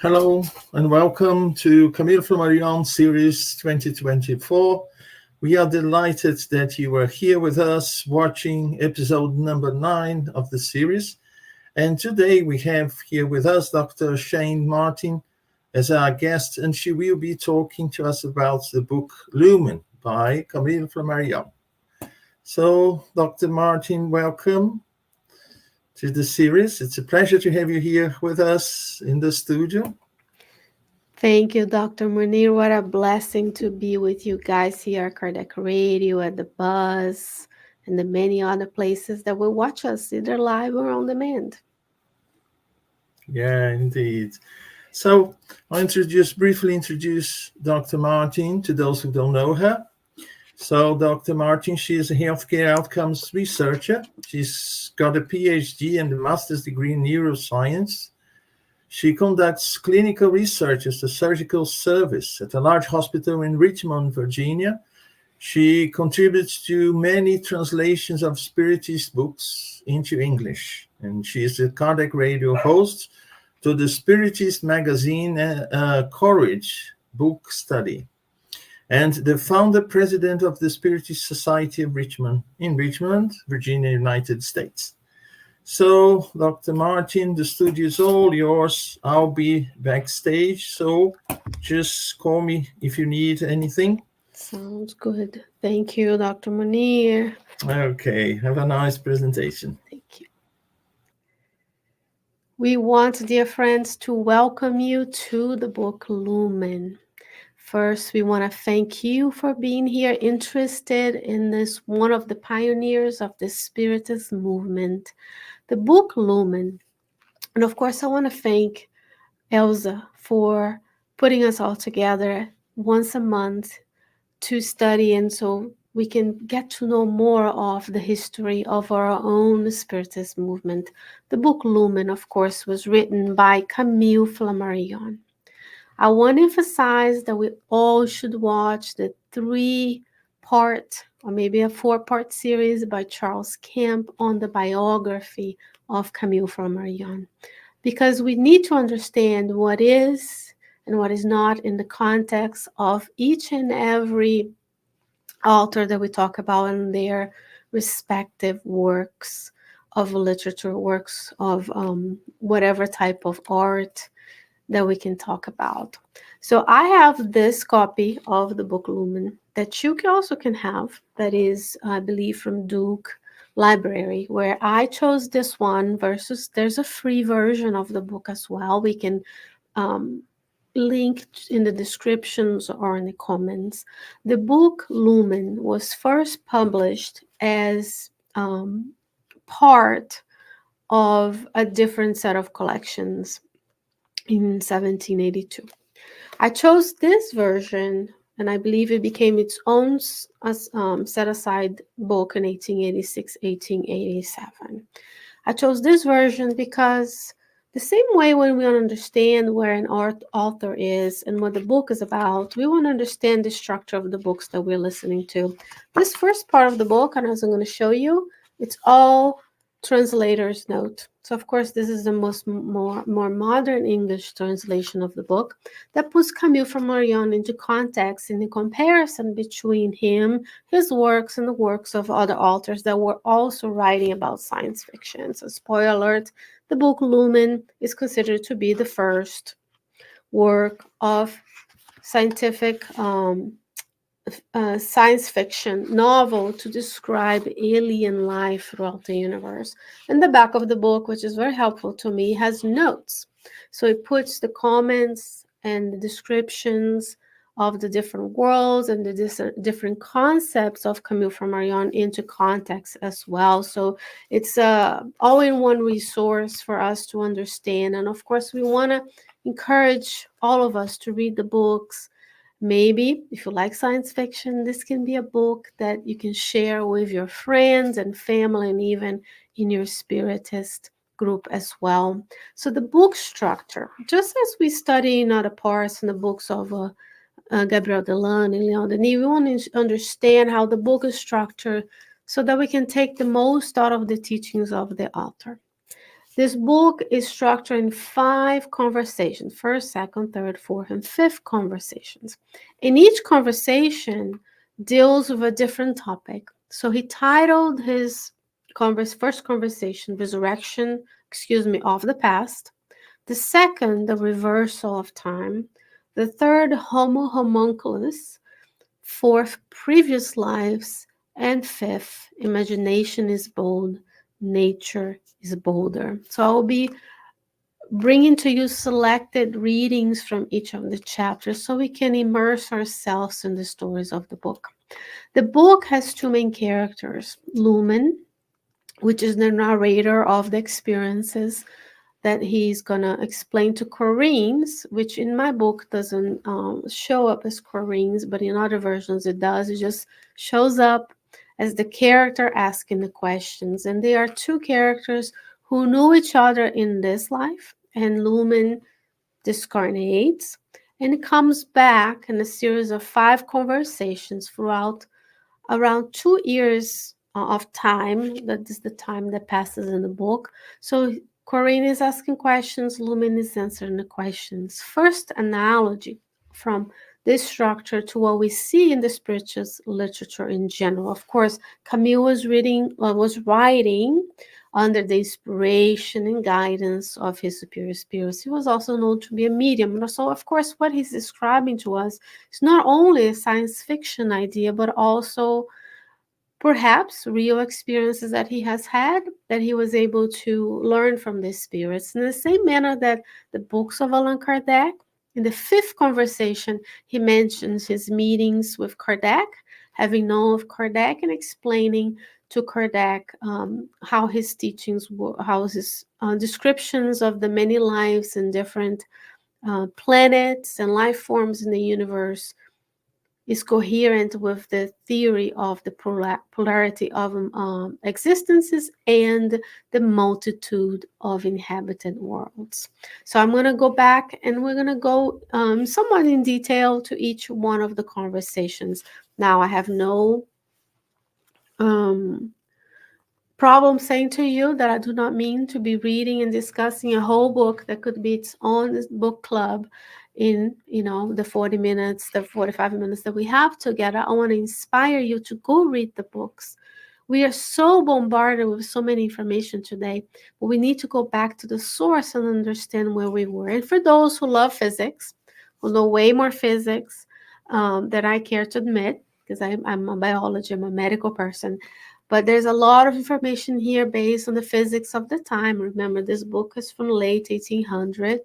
Hello and welcome to Camille Flammarion Series 2024. We are delighted that you are here with us watching episode number 9 of the series. And today we have here with us Dr. Sheyne Martin as our guest, and she will be talking to us about the book Lumen by Camille Flammarion. So, Dr. Martin, welcome to the series. It's a pleasure to have you here with us in the studio. Thank you, Dr. Munir. What a blessing to be with you guys here at Cardiac Radio, at the bus, and the many other places that will watch us either live or on demand. Yeah, indeed. So I'll briefly introduce Dr. Martin to those who don't know her. So Dr. Martin, she is a healthcare outcomes researcher. She's got a PhD and a master's degree in neuroscience. She conducts clinical research as a surgical service at a large hospital in Richmond, Virginia. She contributes to many translations of Spiritist books into English, and she is a cardiac radio host to the Spiritist magazine Courage book study, and the founder president of the Spiritist Society of Richmond in Richmond, Virginia, United States. So, Dr. Martin, the studio is all yours. I'll be backstage, so just call me if you need anything. Sounds good. Thank you, Dr. Munir. Okay, have a nice presentation. Thank you. We want, dear friends, to welcome you to the book Lumen. First, we want to thank you for being here, interested in this, one of the pioneers of the Spiritist movement, the book Lumen. And of course, I want to thank Elsa for putting us all together once a month to study, and so we can get to know more of the history of our own Spiritist movement. The book Lumen, of course, was written by Camille Flammarion. I want to emphasize that we all should watch the 3-part or maybe a 4-part series by Charles Kemp on the biography of Camille Flammarion, because we need to understand what is and what is not in the context of each and every author that we talk about in their respective works of literature, works of whatever type of art that we can talk about. So I have this copy of the book Lumen that you also can have, that is, I believe, from Duke Library, where I chose this one versus there's a free version of the book as well. We can link in the descriptions or in the comments. The book Lumen was first published as part of a different set of collections in 1782. I chose this version, and I believe it became its own set-aside book in 1886, 1887. I chose this version because the same way when we want to understand where an author is and what the book is about, we want to understand the structure of the books that we're listening to. This first part of the book, and as I'm going to show you, it's all translator's note. So of course this is the more modern English translation of the book that puts Camille Flammarion into context in the comparison between him, his works, and the works of other authors that were also writing about science fiction. So spoiler alert, the book Lumen is considered to be the first work of scientific science fiction novel to describe alien life throughout the universe. And the back of the book, which is very helpful to me, has notes. So it puts the comments and the descriptions of the different worlds and the different concepts of Camille Flammarion into context as well. So it's a all-in-one resource for us to understand. And of course, we want to encourage all of us to read the books. Maybe if you like science fiction, this can be a book that you can share with your friends and family, and even in your Spiritist group as well. So the book structure, just as we study in other parts in the books of Gabriel Delan and Leon Denis, we want to understand how the book is structured so that we can take the most out of the teachings of the author. This book is structured in 5 conversations: first, second, third, fourth, and fifth conversations. And each conversation deals with a different topic. So he titled his first conversation, Resurrection, of the Past. The second, The Reversal of Time. The third, Homo Homunculus. Fourth, Previous Lives. And fifth, Imagination is Bold, Nature is Bolder. So I will be bringing to you selected readings from each of the chapters so we can immerse ourselves in the stories of the book. The book has 2 main characters: Lumen, which is the narrator of the experiences that he's gonna explain to Corinne's, which in my book doesn't show up as Corinne's, but in other versions it does. It just shows up as the character asking the questions. And they are 2 characters who knew each other in this life, and Lumen discarnates and comes back in a series of 5 conversations throughout around 2 years of time. That is the time that passes in the book. So Corinne is asking questions, Lumen is answering the questions. First analogy from this structure to what we see in the spiritual literature in general. Of course, Camille was writing under the inspiration and guidance of his superior spirits. He was also known to be a medium. So, of course, what he's describing to us is not only a science fiction idea, but also perhaps real experiences that he has had, that he was able to learn from the spirits. In the same manner that the books of Allan Kardec, in the 5th conversation, he mentions his meetings with Kardec, having known of Kardec and explaining to Kardec how his teachings were, how his descriptions of the many lives and different planets and life forms in the universe is coherent with the theory of the polarity of existences and the multitude of inhabited worlds. So I'm going to go back and we're going to go somewhat in detail to each one of the conversations. Now, I have no problem saying to you that I do not mean to be reading and discussing a whole book that could be its own book club in the 40 minutes, the 45 minutes that we have together. I want to inspire you to go read the books. We are so bombarded with so many information today, but we need to go back to the source and understand where we were. And for those who love physics, who know way more physics than I care to admit, because I'm a biology, I'm a medical person, but there's a lot of information here based on the physics of the time. Remember, this book is from late 1800.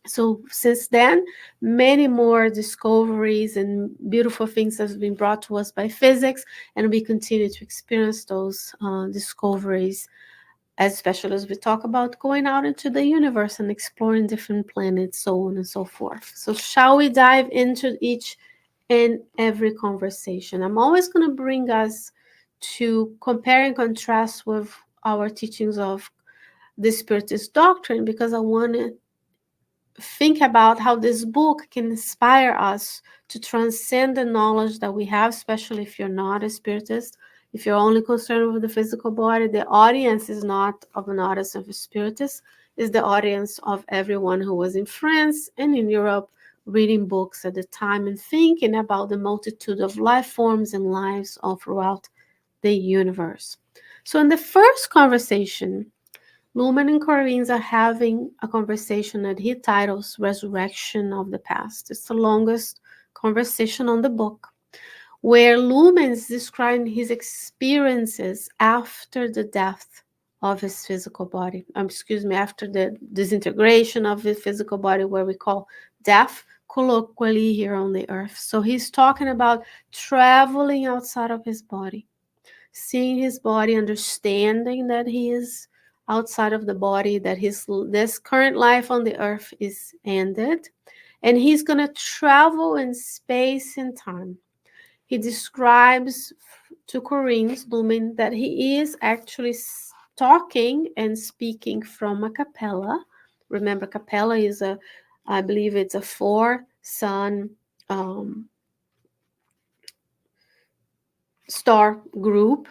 So since then, many more discoveries and beautiful things have been brought to us by physics, and we continue to experience those discoveries, especially as we talk about going out into the universe and exploring different planets, so on and so forth. So shall we dive into each and every conversation? I'm always going to bring us to compare and contrast with our teachings of the Spiritist doctrine, because I want to think about how this book can inspire us to transcend the knowledge that we have, especially if you're not a Spiritist. If you're only concerned with the physical body, the audience is not of an audience of a Spiritist, is the audience of everyone who was in France and in Europe reading books at the time and thinking about the multitude of life forms and lives all throughout the universe. So in the first conversation, Lumen and Corinne are having a conversation that he titles Resurrection of the Past. It's the longest conversation on the book, where Lumen is describing his experiences after the death of his physical body. After the disintegration of his physical body, where we call death colloquially here on the earth. So he's talking about traveling outside of his body, seeing his body, understanding that he is outside of the body, that this current life on the earth is ended, and he's going to travel in space and time. He describes to Corinne's Lumen that he is actually talking and speaking from a capella. Remember, capella is I believe it's a 4-sun star group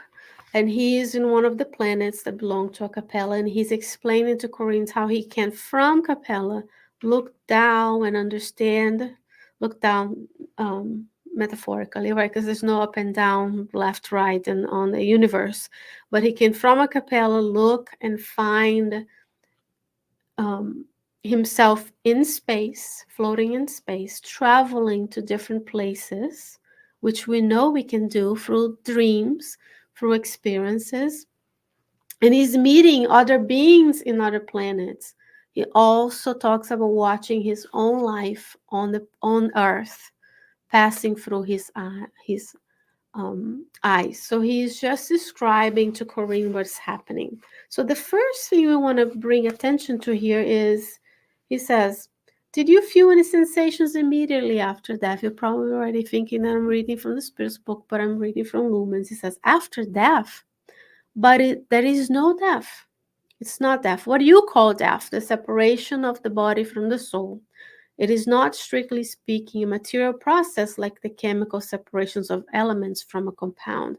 And he is in one of the planets that belong to a Capella, and he's explaining to Corinne how he can, from Capella, look down and understand, look down metaphorically, right? Because there's no up and down, left, right, and on the universe. But he can, from a Capella, look and find um, himself in space, floating in space, traveling to different places, which we know we can do through dreams, through experiences. And he's meeting other beings in other planets. He also talks about watching his own life on Earth, passing through his eyes. So he's just describing to Corinne what's happening. So the first thing we want to bring attention to here is, he says, did you feel any sensations immediately after death? You're probably already thinking that I'm reading from the Spirit's book, but I'm reading from Lumen. He says, after death, but there is no death. It's not death. What do you call death? The separation of the body from the soul. It is not, strictly speaking, a material process like the chemical separations of elements from a compound.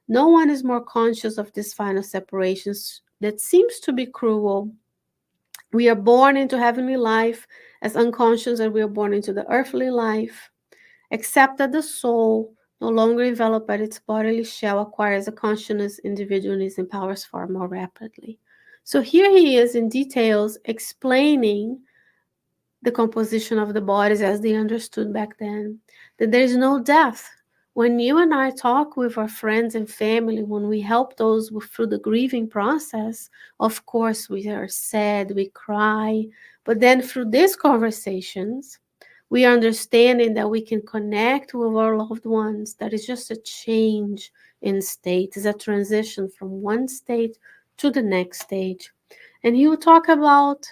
No one is more conscious of these final separations that seems to be cruel. We are born into heavenly life as unconscious as we are born into the earthly life, except that the soul, no longer enveloped by its bodily shell, acquires a consciousness, individualness, and powers far more rapidly. So here he is in details explaining the composition of the bodies as they understood back then, that there is no death. When you and I talk with our friends and family, when we help those through the grieving process, of course we are sad, we cry, but then through these conversations, we are understanding that we can connect with our loved ones. That is just a change in state, it's a transition from one state to the next stage. And he will talk about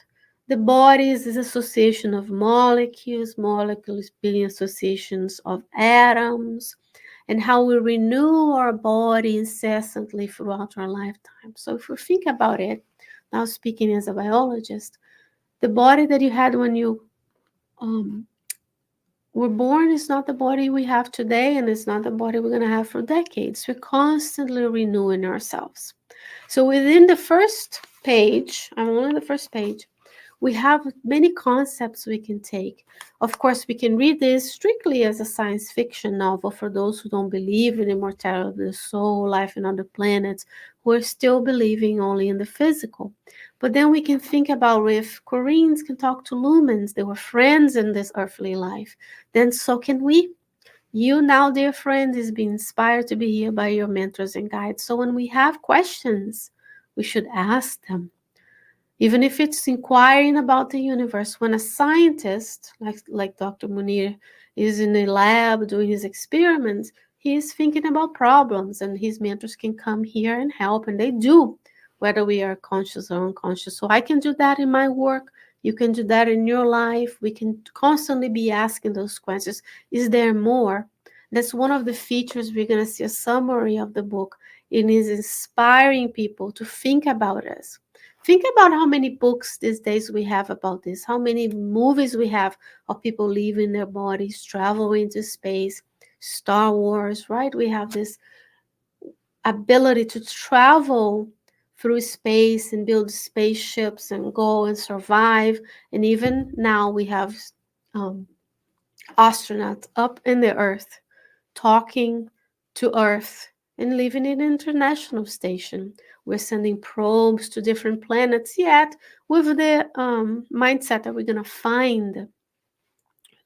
the body is this association of molecules, molecules being associations of atoms, and how we renew our body incessantly throughout our lifetime. So if we think about it, now speaking as a biologist, the body that you had when you were born is not the body we have today, and it's not the body we're going to have for decades. We're constantly renewing ourselves. So within the first page, I'm only on the first page, we have many concepts we can take. Of course, we can read this strictly as a science fiction novel for those who don't believe in immortality of the soul, life in other planets, who are still believing only in the physical. But then we can think about if Koreans can talk to Lumens, they were friends in this earthly life, then so can we. You now, dear friend, is being inspired to be here by your mentors and guides. So when we have questions, we should ask them. Even if it's inquiring about the universe, when a scientist, like Dr. Munir, is in a lab doing his experiments, he is thinking about problems, and his mentors can come here and help, and they do, whether we are conscious or unconscious. So I can do that in my work. You can do that in your life. We can constantly be asking those questions. Is there more? That's one of the features. We're going to see a summary of the book. It is inspiring people to think about us. Think about how many books these days we have about this, how many movies we have of people leaving their bodies, traveling into space, Star Wars, right? We have this ability to travel through space and build spaceships and go and survive. And even now we have astronauts up in the Earth talking to Earth and living in an international station. We're sending probes to different planets, yet with the mindset that we're going to find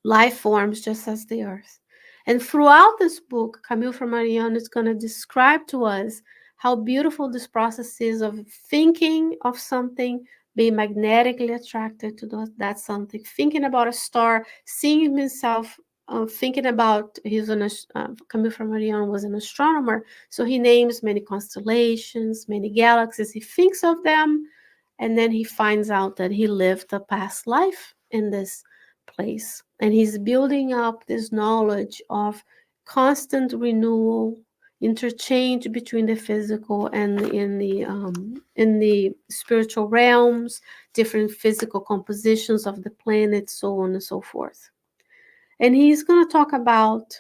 life forms just as the Earth. And throughout this book, Camille Flammarion is going to describe to us how beautiful this process is of thinking of something, being magnetically attracted to that something, thinking about a star, seeing himself, thinking about Camille Flammarion was an astronomer, so he names many constellations, many galaxies. He thinks of them, and then he finds out that he lived a past life in this place, and he's building up this knowledge of constant renewal, interchange between the physical and in the spiritual realms, different physical compositions of the planet, so on and so forth. And he's going to talk about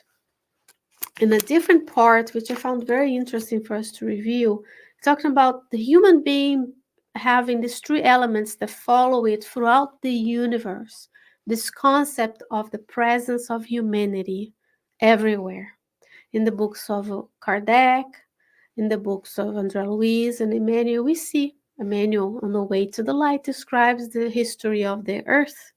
in a different part, which I found very interesting for us to review, talking about the human being having these three elements that follow it throughout the universe. This concept of the presence of humanity everywhere. In the books of Kardec, in the books of André Luiz and Emmanuel, we see Emmanuel on the way to the light describes the history of the earth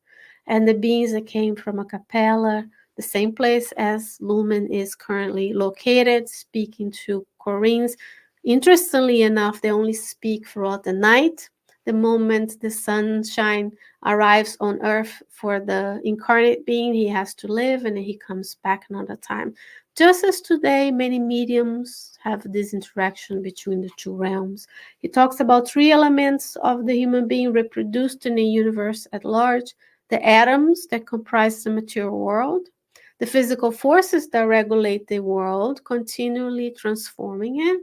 and the beings that came from a capella, the same place as Lumen is currently located, speaking to Corines. Interestingly enough, they only speak throughout the night. The moment the sunshine arrives on earth for the incarnate being, he has to live and then he comes back another time. Just as today, many mediums have this interaction between the two realms. He talks about three elements of the human being reproduced in the universe at large: the atoms that comprise the material world, the physical forces that regulate the world, continually transforming it,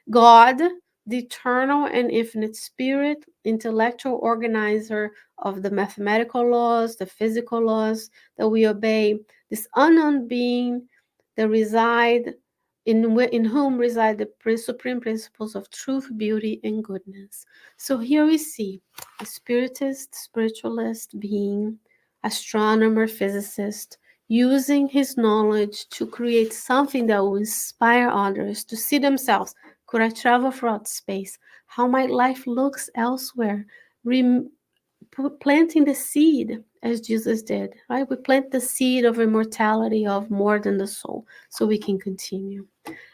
God, the eternal and infinite spirit, intellectual organizer of the mathematical laws, the physical laws that we obey, this unknown being that reside in whom reside the supreme principles of truth, beauty, and goodness. So here we see a spiritist, spiritualist being, astronomer, physicist, using his knowledge to create something that will inspire others to see themselves. Could I travel throughout space? How might life looks elsewhere? Planting the seed as Jesus did, right? We plant the seed of immortality, of more than the soul, so we can continue.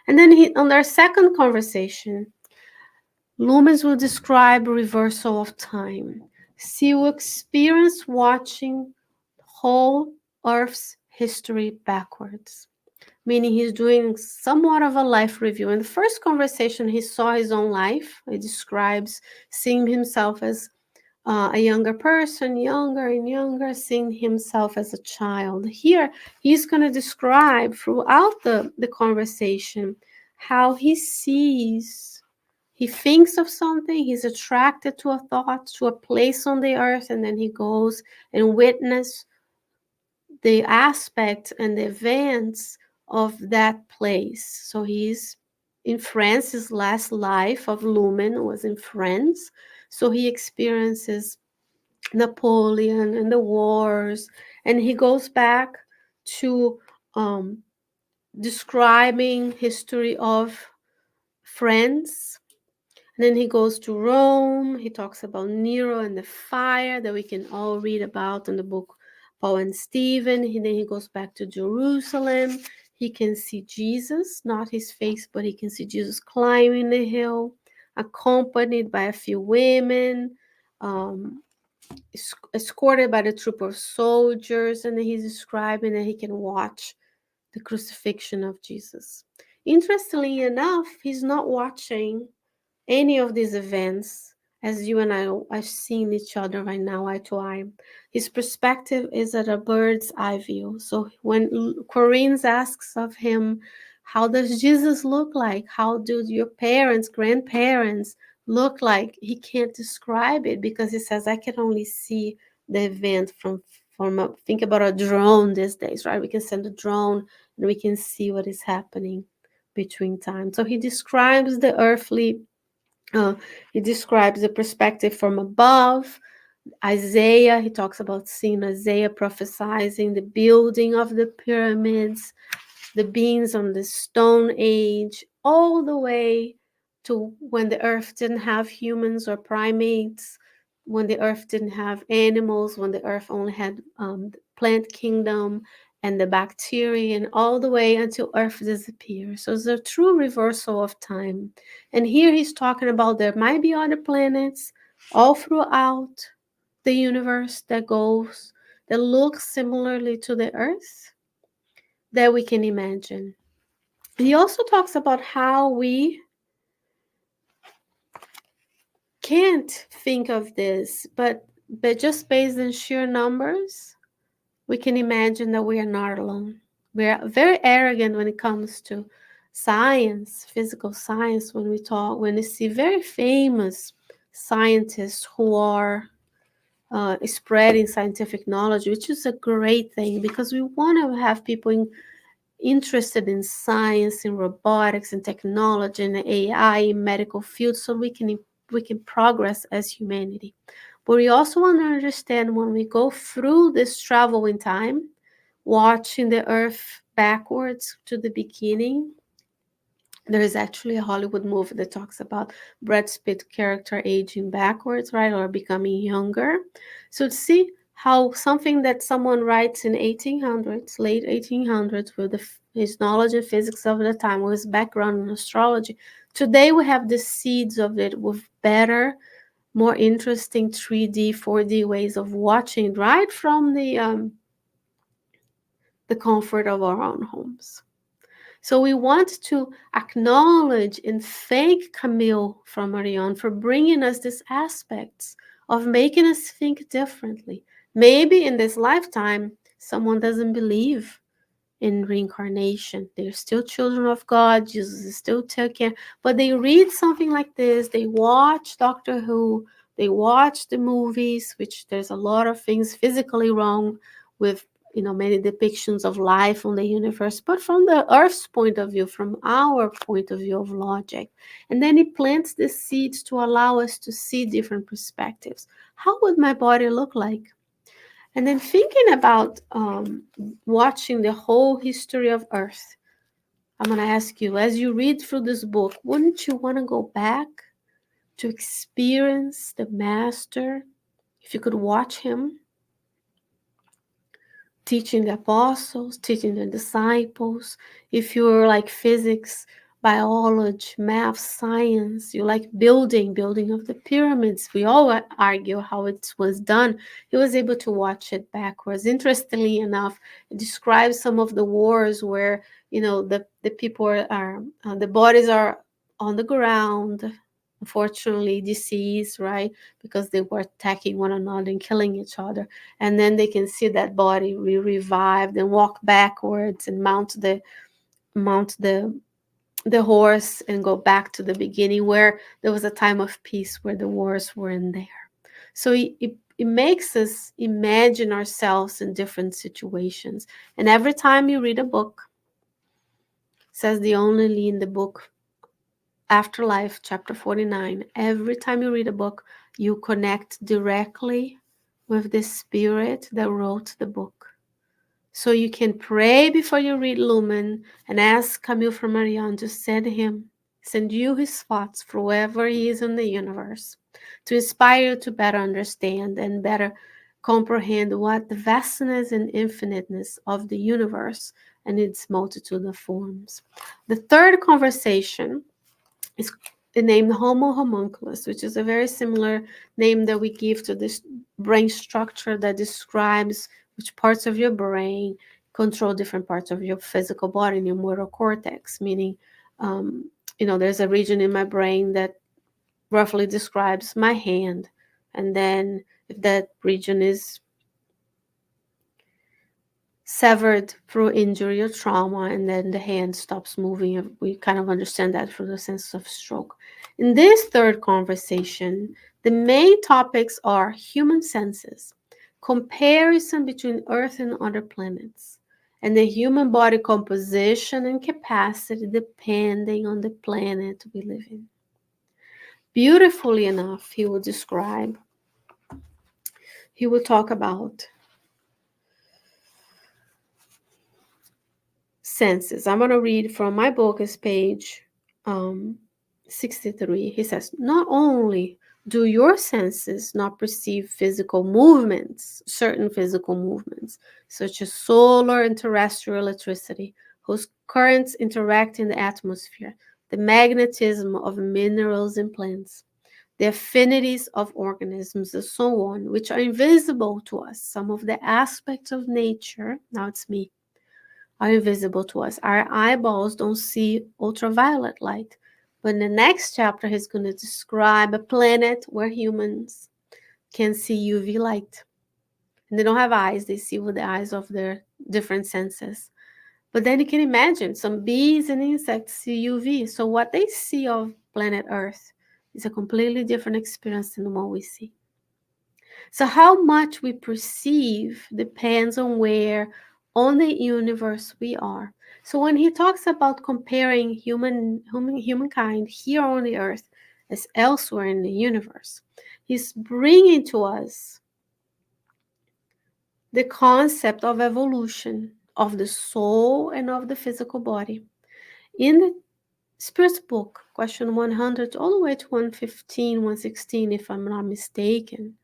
And then on our second conversation, Lumens will describe reversal of time. She will experience watching whole Earth's history backwards, meaning he's doing somewhat of a life review. In the first conversation, he saw his own life. He describes seeing himself as a younger person, younger and younger, seeing himself as a child. Here, he's going to describe throughout the conversation how he sees, he thinks of something, he's attracted to a thought, to a place on the earth, and then he goes and witnesses the aspect and the events of that place. So he's in France. His last life of Lumen was in France. So he experiences Napoleon and the wars, and he goes back to describing history of France. And then he goes to Rome. He talks about Nero and the fire that we can all read about in the book Paul and Stephen. Then he goes back to Jerusalem. He can see Jesus, not his face, but he can see Jesus climbing the hill, accompanied by a few women, escorted by the troop of soldiers. And then he's describing that he can watch the crucifixion of Jesus. Interestingly enough, he's not watching any of these events as you and I are seeing each other right now, eye to eye. His perspective is at a bird's eye view. So when Corines asks of him, how does Jesus look like? How do your parents, grandparents look like? He can't describe it because he says, I can only see the event from think about a drone these days, right? We can send a drone and we can see what is happening between time. So he describes the earthly he describes the perspective from above. Isaiah, he talks about seeing Isaiah prophesizing the building of the pyramids, the beings on the Stone Age, all the way to when the earth didn't have humans or primates, when the earth didn't have animals, when the earth only had the plant kingdom and the bacteria, and all the way until earth disappears. So it's a true reversal of time. And here he's talking about there might be other planets all throughout the universe that look similarly to the earth that we can imagine. He also talks about how we can't think of this, but just based on sheer numbers, we can imagine that we are not alone. We are very arrogant when it comes to science, physical science, when we see very famous scientists who are spreading scientific knowledge, which is a great thing because we want to have people interested in science, in robotics, and technology, and AI, in medical fields, so we can progress as humanity. But we also want to understand when we go through this travel in time, watching the Earth backwards to the beginning. There is actually a Hollywood movie that talks about Brad Pitt character aging backwards, right, or becoming younger. So to see how something that someone writes in 1800s, late 1800s, with his knowledge of physics of the time, with his background in astrology, today we have the seeds of it with better, more interesting 3D, 4D ways of watching right from the comfort of our own homes. So we want to acknowledge and thank Camille Flammarion for bringing us these aspects of making us think differently. Maybe in this lifetime, someone doesn't believe in reincarnation. They're still children of God. Jesus is still taking, but they read something like this. They watch Doctor Who. They watch the movies, which there's a lot of things physically wrong with, many depictions of life on the universe, but from the Earth's point of view, from our point of view of logic. And then it plants the seeds to allow us to see different perspectives. How would my body look like? And then thinking about watching the whole history of Earth, I'm going to ask you, as you read through this book, wouldn't you want to go back to experience the Master? If you could watch him teaching the apostles, teaching the disciples, if you're like physics, biology, math, science, you like building of the pyramids. We all argue how it was done. He was able to watch it backwards. Interestingly enough, it describes some of the wars where, the people are the bodies are on the ground, unfortunately deceased, right? Because they were attacking one another and killing each other. And then they can see that body revived and walk backwards and mount the horse and go back to the beginning where there was a time of peace where the wars weren't there. So it makes us imagine ourselves in different situations. And every time you read a book, says the only in the book Afterlife, chapter 49, every time you read a book, you connect directly with the spirit that wrote the book. So you can pray before you read Lumen and ask Camille Flammarion to send you his thoughts for wherever he is in the universe, to inspire you to better understand and better comprehend what the vastness and infiniteness of the universe and its multitude of forms. The third conversation is named Homo homunculus, which is a very similar name that we give to this brain structure that describes which parts of your brain control different parts of your physical body in your motor cortex, meaning, there's a region in my brain that roughly describes my hand. And then if that region is severed through injury or trauma, and then the hand stops moving. We kind of understand that through the sense of stroke. In this third conversation, the main topics are human senses, comparison between Earth and other planets, and the human body composition and capacity depending on the planet we live in. Beautifully enough, he will talk about senses. I'm going to read from my book, is page 63. He says, not only do your senses not perceive physical movements, certain physical movements, such as solar and terrestrial electricity, whose currents interact in the atmosphere, the magnetism of minerals and plants, the affinities of organisms, and so on, which are invisible to us. Some of the aspects of nature, now it's me, are invisible to us. Our eyeballs don't see ultraviolet light. But in the next chapter, he's going to describe a planet where humans can see UV light. And they don't have eyes, they see with the eyes of their different senses. But then you can imagine some bees and insects see UV. So what they see of planet Earth is a completely different experience than what we see. So how much we perceive depends on where on the universe we are. So when he talks about comparing humankind here on the earth as elsewhere in the universe, he's bringing to us the concept of evolution of the soul and of the physical body. In the Spirit's book, question 100, all the way to 115, 116, if I'm not mistaken,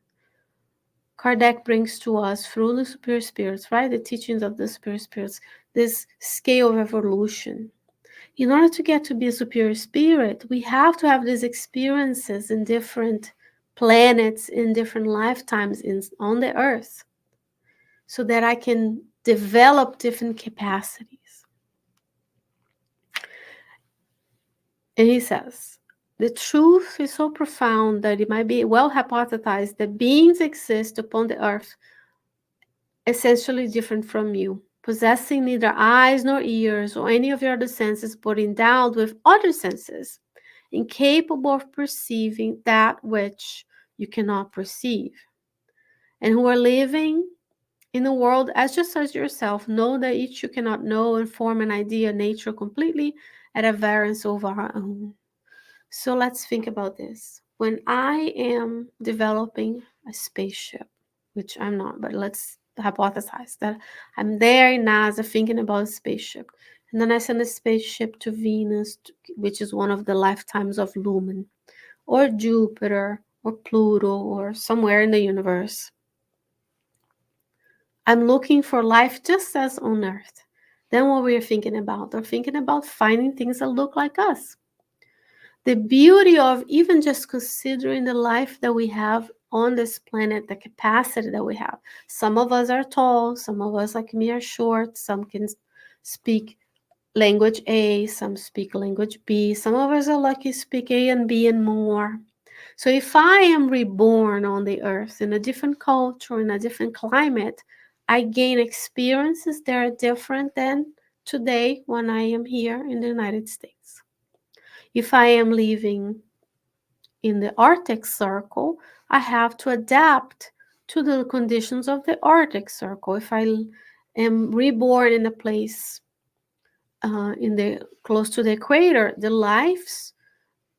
Kardec brings to us through the superior spirits, right? The teachings of the superior spirits, this scale of evolution. In order to get to be a superior spirit, we have to have these experiences in different planets, in different lifetimes on the earth, so that I can develop different capacities. And he says, the truth is so profound that it might be well hypothesized that beings exist upon the earth essentially different from you, possessing neither eyes nor ears or any of your other senses, but endowed with other senses, incapable of perceiving that which you cannot perceive, and who are living in the world as just as yourself, know that each you cannot know and form an idea of nature completely at a variance over our own. So let's think about this. When I am developing a spaceship, which I'm not, but let's hypothesize that I'm there in NASA thinking about a spaceship. And then I send a spaceship to Venus, which is one of the lifetimes of Lumen, or Jupiter, or Pluto, or somewhere in the universe. I'm looking for life just as on Earth. Then what we're thinking about? We're thinking about finding things that look like us. The beauty of even just considering the life that we have on this planet, the capacity that we have. Some of us are tall, some of us like me are short, some can speak language A, some speak language B, some of us are lucky speak A and B and more. So if I am reborn on the earth in a different culture, in a different climate, I gain experiences that are different than today when I am here in the United States. If I am living in the Arctic Circle, I have to adapt to the conditions of the Arctic Circle. If I am reborn in a place in the close to the equator, the lives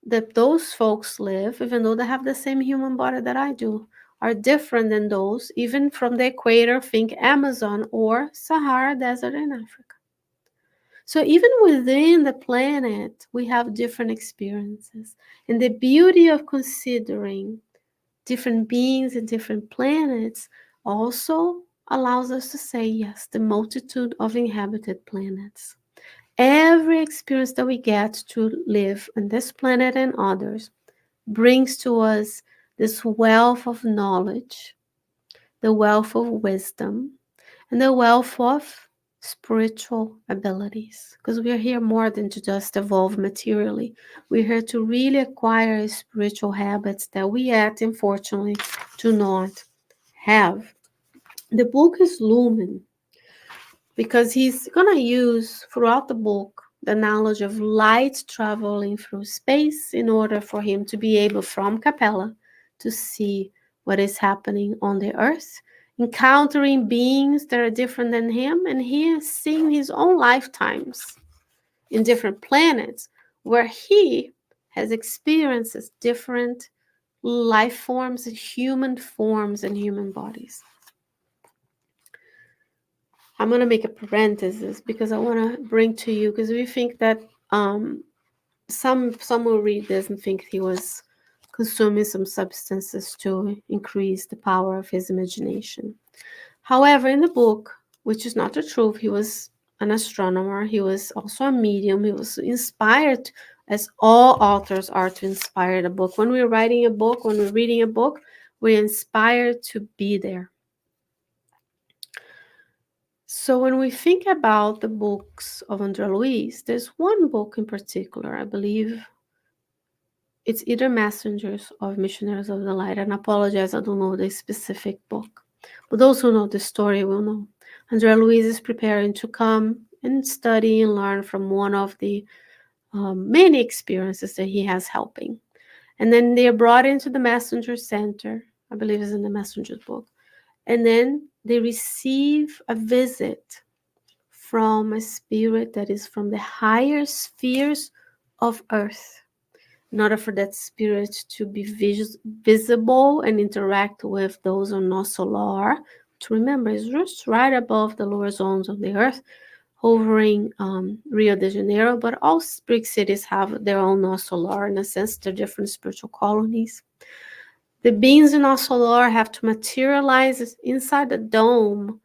that those folks live, even though they have the same human body that I do, are different than those, even from the equator, think Amazon or Sahara Desert in Africa. So even within the planet, we have different experiences. And the beauty of considering different beings and different planets also allows us to say, yes, the multitude of inhabited planets. Every experience that we get to live on this planet and others brings to us this wealth of knowledge, the wealth of wisdom, and the wealth of spiritual abilities. Because we are here more than to just evolve materially. We're here to really acquire spiritual habits that we yet, unfortunately, do not have. The book is Lumen because he's going to use throughout the book the knowledge of light traveling through space in order for him to be able from Capella to see what is happening on the earth, encountering beings that are different than him, and he is seeing his own lifetimes in different planets where he has experiences different life forms and human bodies. I'm going to make a parenthesis because I want to bring to you, because we think that some will read this and think he was consuming some substances to increase the power of his imagination. However, in the book, which is not the truth, he was an astronomer. He was also a medium. He was inspired, as all authors are, to inspire the book. When we're writing a book, when we're reading a book, we're inspired to be there. So when we think about the books of André Luiz, there's one book in particular, I believe it's either Messengers or Missionaries of the Light. And I apologize, I don't know the specific book. But those who know the story will know. André Luiz is preparing to come and study and learn from one of the many experiences that he has helping. And then they are brought into the Messenger Center, I believe it's in the Messenger's book. And then they receive a visit from a spirit that is from the higher spheres of Earth. In order for that spirit to be visible and interact with those on no solar, to remember, it's just right above the lower zones of the Earth, hovering Rio de Janeiro, but all big cities have their own no solar. In a sense, they're different spiritual colonies. The beings in no solar have to materialize inside the dome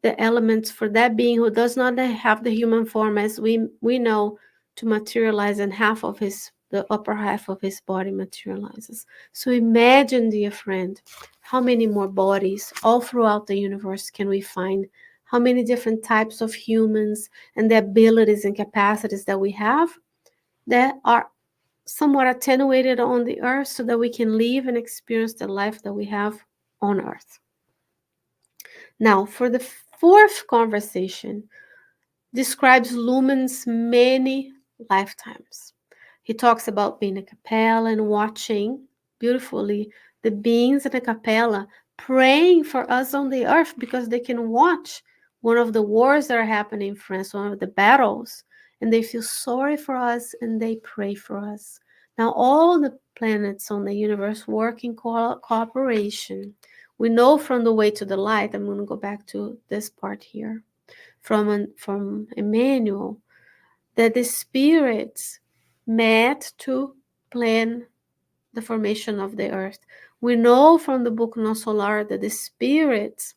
the elements for that being who does not have the human form as we know to materialize, and the upper half of his body materializes. So imagine, dear friend, how many more bodies all throughout the universe can we find? How many different types of humans and the abilities and capacities that we have that are somewhat attenuated on the earth so that we can live and experience the life that we have on earth. Now, for the fourth conversation, describes Lumen's many lifetimes. He talks about being a capella and watching beautifully the beings in the capella praying for us on the earth because they can watch one of the wars that are happening in France, one of the battles, and they feel sorry for us and they pray for us. Now, all the planets on the universe work in cooperation. We know from the way to the light, I'm going to go back to this part here, from Emmanuel, that the spirits met to plan the formation of the earth. We know from the book No Solar that the spirits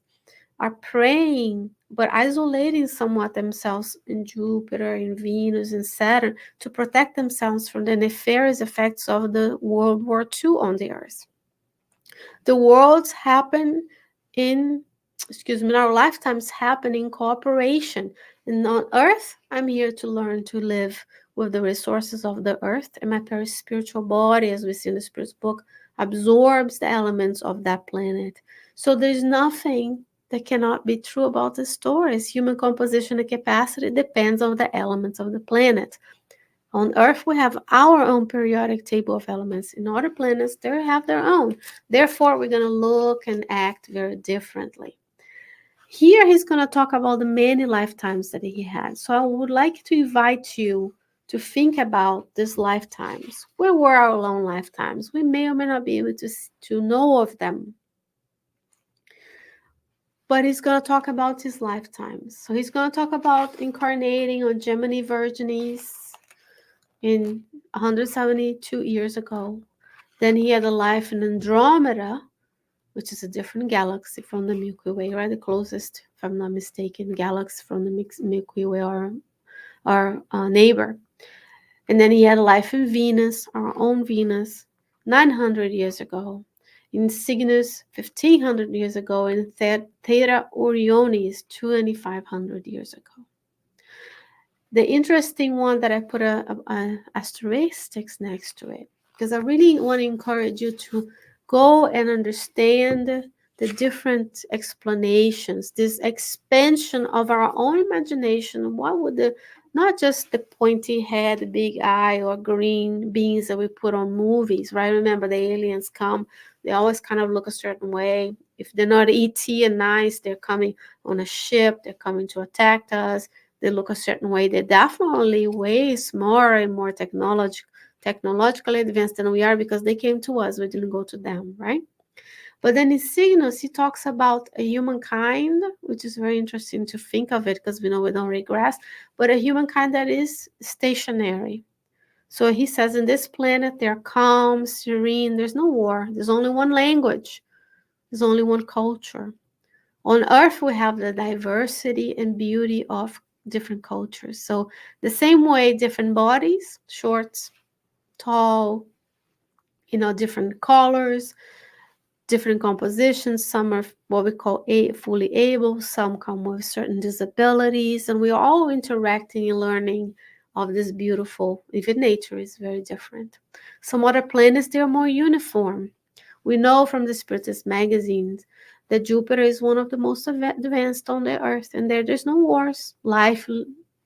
are praying but isolating somewhat themselves in Jupiter, in Venus, in Saturn to protect themselves from the nefarious effects of the World War II on the earth. The worlds happen in our lifetimes happen in cooperation. And on earth, I'm here to learn to live with the resources of the earth, and my perispiritual body, as we see in the Spirit's book, absorbs the elements of that planet. So there's nothing that cannot be true about the stories. Human composition and capacity depends on the elements of the planet. On Earth, we have our own periodic table of elements. In other planets, they have their own. Therefore, we're going to look and act very differently. Here, he's going to talk about the many lifetimes that he had. So I would like to invite you to think about these lifetimes. Where were our own lifetimes? We may or may not be able to know of them. But he's going to talk about his lifetimes. So he's going to talk about incarnating on Gemini Virginis in 172 years ago. Then he had a life in Andromeda, which is a different galaxy from the Milky Way, right? The closest, if I'm not mistaken, galaxy from the Milky Way, our neighbor. And then he had a life in Venus, our own Venus, 900 years ago. In Cygnus, 1500 years ago. And Theta Orionis, 2500 years ago. The interesting one that I put a asterisk next to it, because I really want to encourage you to go and understand the different explanations, this expansion of our own imagination. What would not just the pointy head, big eye, or green beings that we put on movies, right? Remember, the aliens come, they always kind of look a certain way. If they're not ET and nice, they're coming on a ship, they're coming to attack us. They look a certain way. They're definitely way more and more technologically advanced than we are because they came to us. We didn't go to them, right? But then in Cygnus, he talks about a humankind, which is very interesting to think of it because we know we don't regress, but a humankind that is stationary. So he says in this planet, they're calm, serene. There's no war. There's only one language. There's only one culture. On Earth, we have the diversity and beauty of different cultures. So the same way, different bodies, short, tall, different colors, different compositions. Some are what we call fully able, some come with certain disabilities, and we're all interacting and learning of this beautiful, even nature is very different. Some other planets, they're more uniform. We know from the Spiritist magazines that Jupiter is one of the most advanced on the Earth, and there's no wars. Life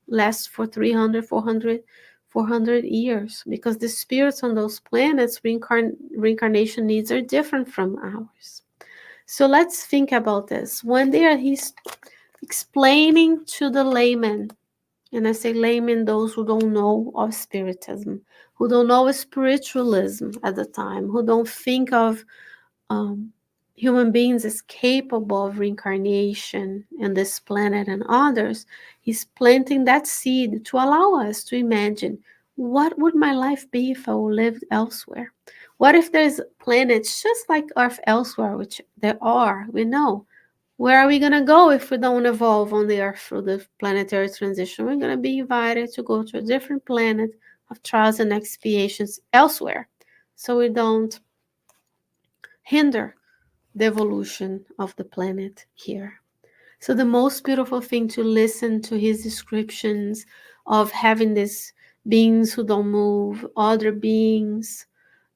lasts for 300, 400 years because the spirits on those planets, reincarnation needs are different from ours. So let's think about this. When he's explaining to the layman, and I say laymen, those who don't know of spiritism, who don't know of spiritualism at the time, who don't think of um, human beings as capable of reincarnation in this planet and others. He's planting that seed to allow us to imagine, what would my life be if I lived elsewhere? What if there's planets just like Earth elsewhere, which there are, we know. Where are we going to go if we don't evolve on the Earth through the planetary transition? We're going to be invited to go to a different planet of trials and expiations elsewhere, so we don't hinder the evolution of the planet here. So, the most beautiful thing to listen to his descriptions of having these beings who don't move, other beings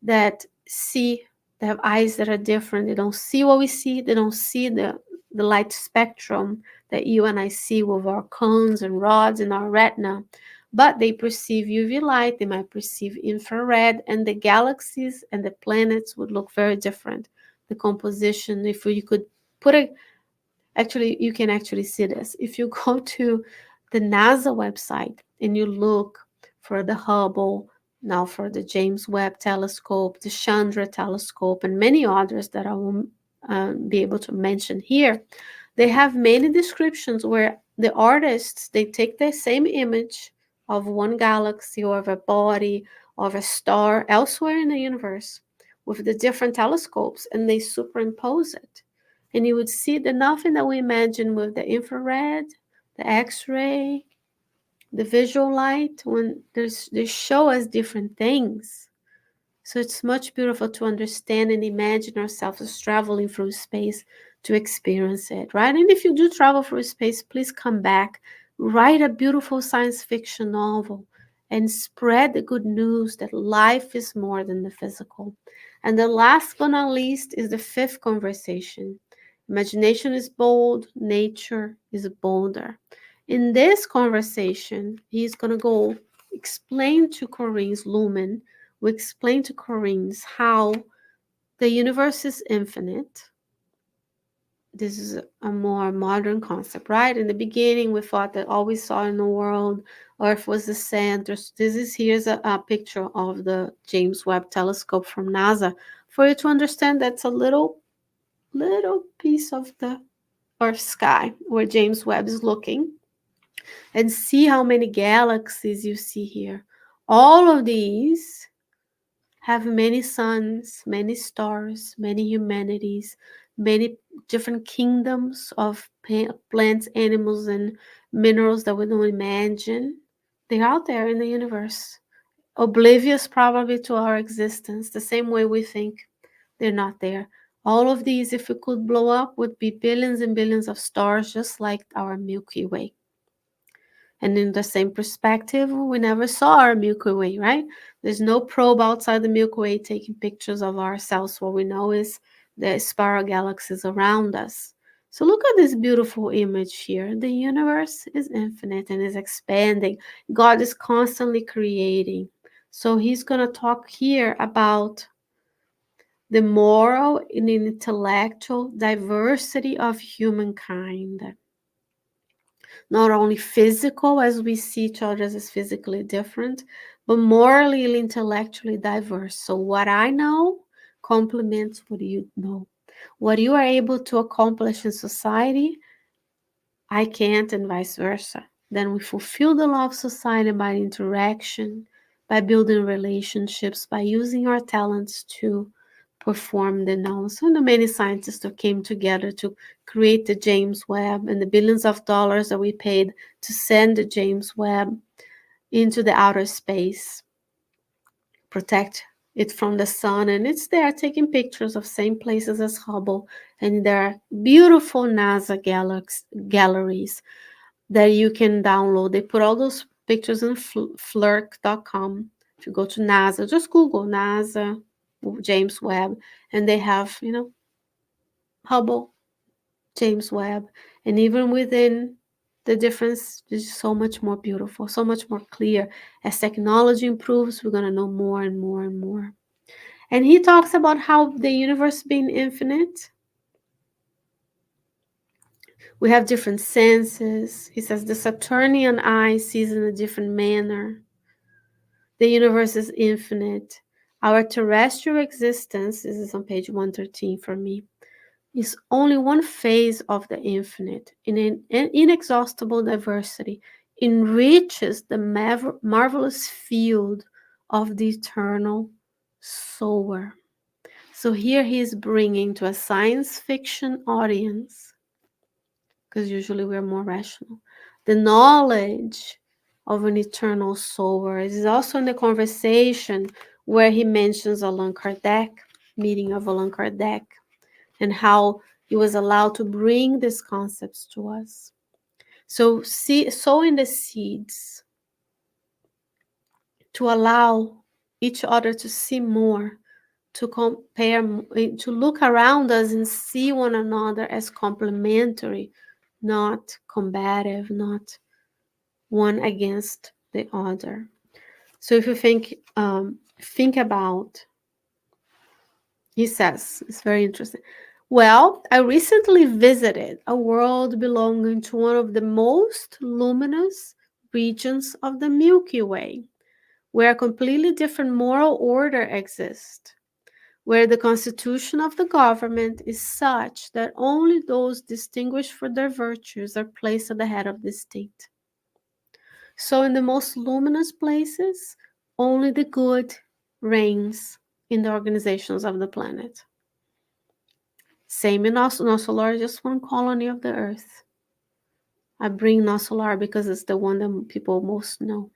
that see, they have eyes that are different. They don't see what we see, they don't see the light spectrum that you and I see with our cones and rods in our retina, but they perceive UV light, they might perceive infrared, and the galaxies and the planets would look very different. The composition, if you could put a, actually, you can actually see this. If you go to the NASA website and you look for the Hubble, now for the James Webb Telescope, the Chandra Telescope, and many others that I won't be able to mention here, they have many descriptions where the artists, they take the same image of one galaxy or of a body of a star elsewhere in the universe with the different telescopes, and they superimpose it, and you would see the nothing that we imagine with the infrared, the X-ray, the visual light. When they show us different things, so it's much beautiful to understand and imagine ourselves as traveling through space to experience it, right? And if you do travel through space, please come back, write a beautiful science fiction novel, and spread the good news that life is more than the physical. And the last but not least is the fifth conversation. Imagination is bold, nature is bolder. In this conversation, he's going to go explain to Corinne's Lumen, we explain to Corinne's how the universe is infinite. This is a more modern concept, right? In the beginning, we thought that all we saw in the world, Earth was the center. So here's a picture of the James Webb Telescope from NASA for you to understand that's a little piece of the Earth sky where James Webb is looking, and see how many galaxies you see here. All of these have many suns, many stars, many humanities, many different kingdoms of plants, animals, and minerals that we don't imagine. They're out there in the universe, oblivious probably to our existence, the same way we think they're not there. All of these, if we could blow up, would be billions and billions of stars, just like our Milky Way. And in the same perspective, we never saw our Milky Way, right? There's no probe outside the Milky Way taking pictures of ourselves. What we know is the spiral galaxies around us. So look at this beautiful image here. The universe is infinite and is expanding. God is constantly creating. So he's going to talk here about the moral and intellectual diversity of humankind. Not only physical, as we see each other as physically different, but morally and intellectually diverse. So what I know complements what you know. What you are able to accomplish in society, I can't, and vice versa. Then we fulfill the law of society by interaction, by building relationships, by using our talents to perform the knowledge. So the many scientists that came together to create the James Webb, and the billions of dollars that we paid to send the James Webb into the outer space, protect it from the sun, and it's there taking pictures of same places as Hubble, and there are beautiful NASA galleries that you can download. They put all those pictures in flirk.com. If you go to NASA, just Google NASA James Webb, and they have, Hubble, James Webb, and even within the difference is so much more beautiful, so much more clear. As technology improves, we're going to know more and more and more. And he talks about how the universe being infinite, We have different senses. He says the Saturnian eye sees in a different manner. The universe is infinite. Our terrestrial existence, this is on page 113 for me, is only one phase of the infinite. In an inexhaustible diversity, enriches the marvelous field of the eternal sower. So here he is bringing to a science fiction audience, because usually we're more rational, the knowledge of an eternal sower. It is also in the conversation where he mentions Allan Kardec, meeting of Allan Kardec, and how he was allowed to bring these concepts to us. So sowing the seeds to allow each other to see more, to compare, to look around us and see one another as complementary, not combative, not one against the other. So if you think about, he says, it's very interesting. Well, I recently visited a world belonging to one of the most luminous regions of the Milky Way, where a completely different moral order exists, where the constitution of the government is such that only those distinguished for their virtues are placed at the head of the state. So, in the most luminous places, only the good reigns in the organizations of the planet. Same in Nosolar, just one colony of the Earth. I bring Nosolar because it's the one that people most know.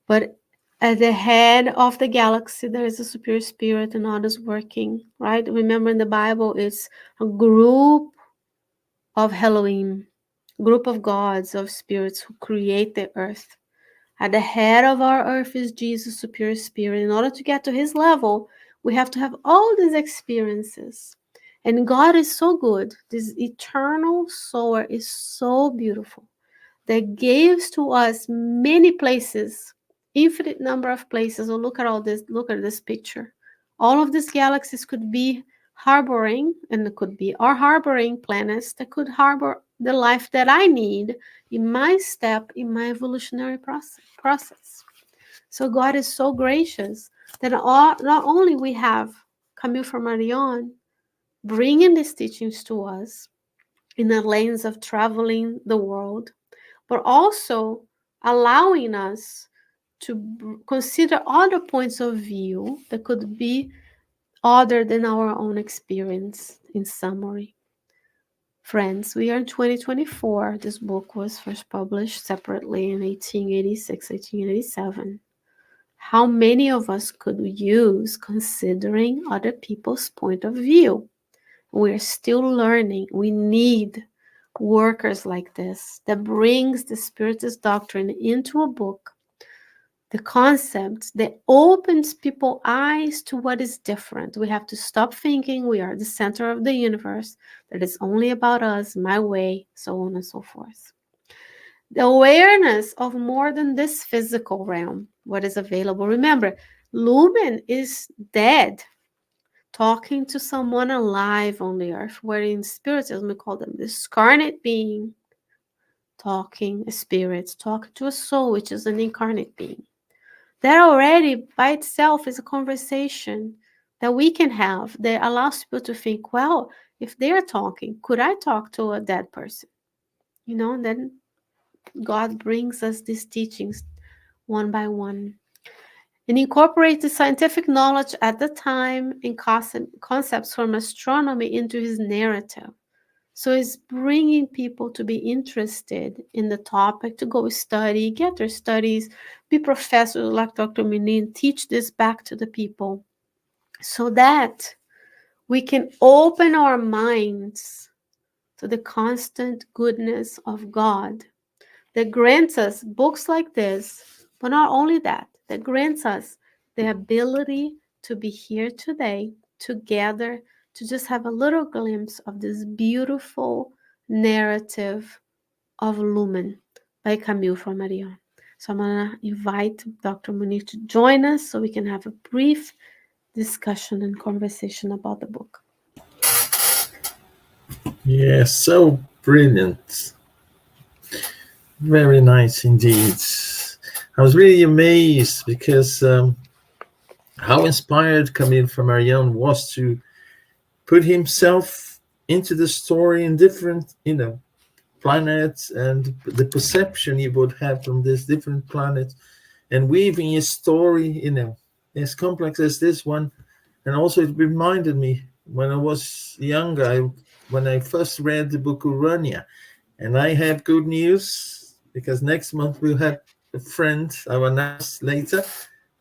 But at the head of the galaxy, there is a superior spirit and others working, right? Remember in the Bible, it's a group of Elohim, group of gods, of spirits who create the earth. At the head of our earth is Jesus, superior spirit. In order to get to his level, we have to have all these experiences. And God is so good. This eternal sower is so beautiful that gives to us many places, infinite number of places. Oh, look at all this, look at this picture. All of these galaxies could be harboring, and it could be our harboring planets that could harbor the life that I need in my step in my evolutionary process. So God is so gracious that not only we have Camille Flammarion bringing these teachings to us in the lanes of traveling the world, but also allowing us to consider other points of view that could be other than our own experience. In summary, friends, we are in 2024. This book was first published separately in 1886, 1887. How many of us could use considering other people's point of view? We're still learning. We need workers like this that brings the Spiritist doctrine into a book, the concept that opens people's eyes to what is different. We have to stop thinking we are the center of the universe, that it's only about us, my way, so on and so forth. The awareness of more than this physical realm, what is available. Remember, Lumen is dead, talking to someone alive on the earth, where in Spiritism we call them the incarnate being, talking a spirit, talking to a soul, which is an incarnate being. That already by itself is a conversation that we can have that allows people to think, well, if they're talking, could I talk to a dead person? You know, and then God brings us these teachings one by one and incorporate the scientific knowledge at the time and concepts from astronomy into his narrative. So it's bringing people to be interested in the topic, to go study, get their studies, be professors like Dr. Menin, teach this back to the people so that we can open our minds to the constant goodness of God that grants us books like this, but not only that, that grants us the ability to be here today together, to just have a little glimpse of this beautiful narrative of Lumen by Camille Flammarion. So I'm going to invite Dr. Monique to join us so we can have a brief discussion and conversation about the book. Yes. So Brilliant. Very nice indeed. I was really amazed because how inspired Camille Flammarion was to put himself into the story in different, planets, and the perception he would have from these different planets, and weaving his story, as complex as this one. And also, it reminded me when I was younger, when I first read the book Urania, and I have good news because next month we'll have a friend I will announce later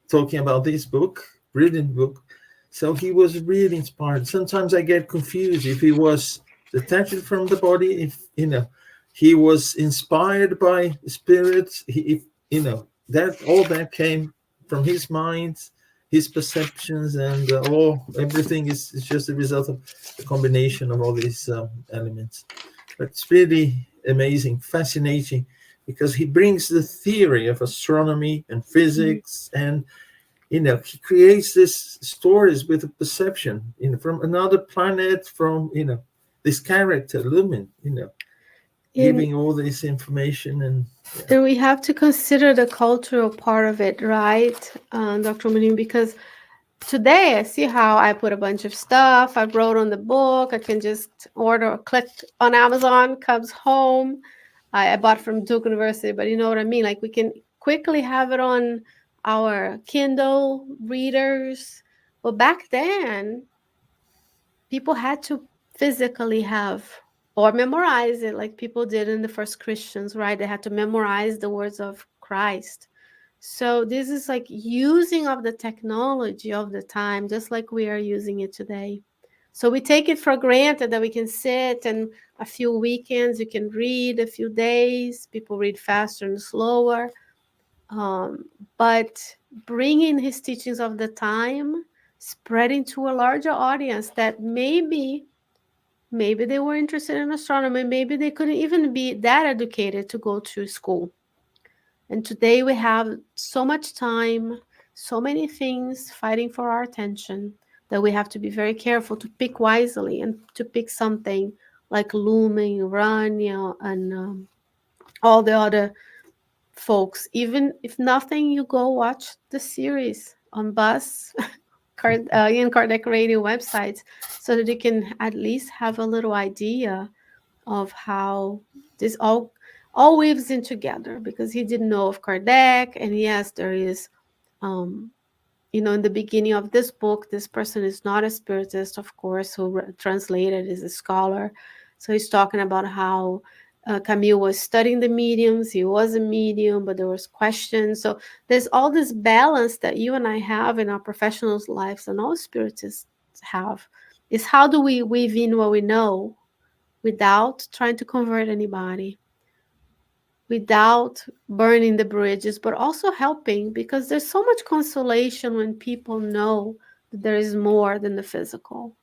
talking about this book, brilliant book. So he was really inspired. Sometimes I get confused if he was detached from the body, if he was inspired by spirits, if that all that came from his mind, his perceptions, and all everything is just a result of the combination of all these elements. But it's really amazing, fascinating, because he brings the theory of astronomy and physics, and he creates these stories with a perception, from another planet, from this character Lumen, And, giving all this information. And and we have to consider the cultural part of it, right, Dr. Manin? Because today I see how I put a bunch of stuff I wrote on the book. I can just order, click on Amazon, comes home. I bought from Duke University, but you know what I mean? Like we can quickly have it on our Kindle readers. But back then, people had to physically have or memorize it like people did in the first Christians, right? They had to memorize the words of Christ. So this is like using of the technology of the time, just like we are using it today. So we take it for granted that we can sit and a few weekends you can read, a few days. People read faster and slower. Um, but bringing his teachings of the time, spreading to a larger audience that maybe they were interested in astronomy, maybe they couldn't even be that educated to go to school. And today we have so much time, so many things fighting for our attention that we have to be very careful to pick wisely and to pick something like Lumen, Urania, and all the other folks. Even if nothing, you go watch the series on Buzz Ian Kardec radio websites so that you can at least have a little idea of how this all weaves in together, because he didn't know of Kardec. And yes, there is um in the beginning of this book, this person is not a spiritist, of course, who translated, is a scholar. So he's talking about how Camille was studying the mediums. He was a medium, but there was questions. So there's all this balance that you and I have in our professionals' lives, and all spiritists have. Is how do we weave in what we know without trying to convert anybody, without burning the bridges, but also helping, because there's so much consolation when people know that there is more than the physical.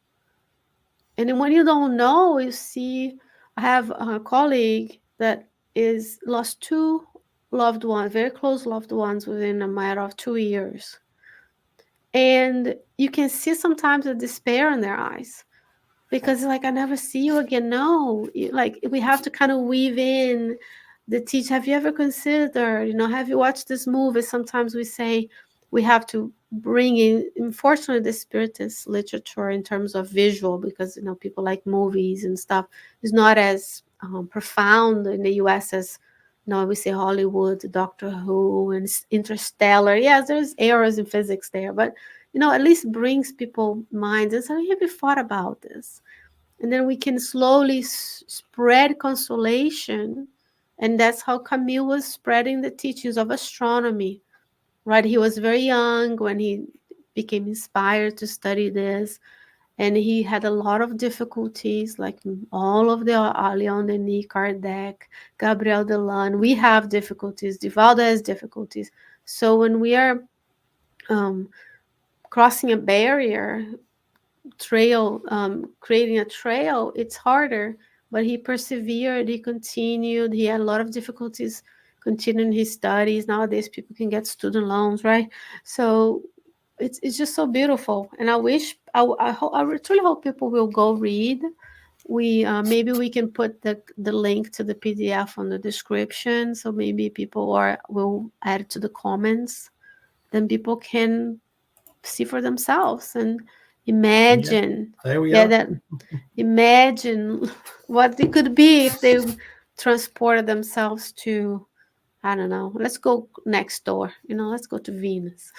And when you don't know, you see, I have a colleague that is lost two loved ones, very close loved ones, within a matter of 2 years. And you can see sometimes the despair in their eyes, because like, I never see you again. No, like we have to kind of weave in the teach. Have you ever considered, have you watched this movie? Sometimes we say we have to bring in, unfortunately, the spiritist literature in terms of visual, because people like movies and stuff is not as profound in the US as we say Hollywood, Doctor Who, and Interstellar. Yes, there's errors in physics there, but at least brings people minds and say, have you thought about this? And then we can slowly spread consolation. And that's how Camille was spreading the teachings of astronomy, right? He was very young when he became inspired to study this. And he had a lot of difficulties, like all of the Leon Denis, Kardec, Gabriel Delan. We have difficulties. Divaldo has difficulties. So when we are crossing a barrier, creating a trail, it's harder. But he persevered, he continued. He had a lot of difficulties continuing his studies. Nowadays people can get student loans, right? So it's just so beautiful. And I wish, I truly hope people will go read we maybe we can put the link to the PDF on the description, so maybe people are will add it to the comments. Then people can see for themselves and Yeah, imagine. there we Yeah, are. that imagine what it could be if they transported themselves to, I don't know, let's go next door, let's go to Venus.